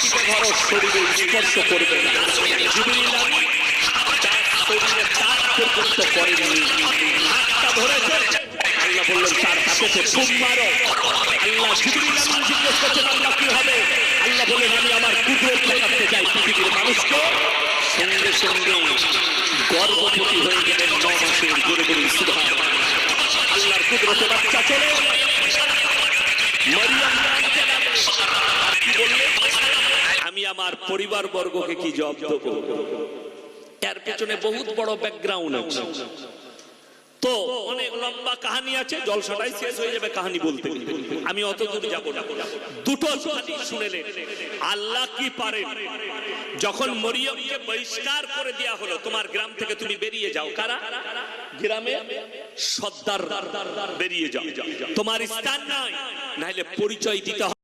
মাটিতে ধরো, শরীরে স্পর্শ করবে না। জিবরিল আমিন তার শরীরে টাচ পর্যন্ত করেনি, হাতটা ধরেছে, আল্লাহ বললেন তার হাতে ফুঁক মারো। আল্লাহ জিবরিল আমিন জিজ্ঞেস করছেন আল্লাহ কি হবে? আল্লাহ বললেন আমি আমার কুদরত দেখাতে চাই পৃথিবীর মানুষকে। সঙ্গে সঙ্গে গর্ভবতী হয়ে গেলেন 9 মাসের। জোরে বলুন সুবহানাল্লাহ। আল্লাহর কুদরতে বাচ্চা চলে মরিয়ম কি বললেন? আমি আমার পরিবার বর্গকে কি জবাব দেবো? এর পেছনে বহুত বড় ব্যাকগ্রাউন্ড আছে, তো অনেক লম্বা কাহিনী আছে, জলসাটাই শেষ হয়ে যাবে কাহিনী বলতে, আমি অত দূর যাব না। দুটো হাদিস শুনেলেন আল্লাহ কি পারেন। যখন মরিয়মকে বহিষ্কার করে দেয়া হলো, তোমার গ্রাম থেকে তুমি বেরিয়ে যাও, কারা গ্রামে সর্দার বেরিয়ে যাও, তোমার স্থান নাই, নাইলে পরিচয় দিতে হবে।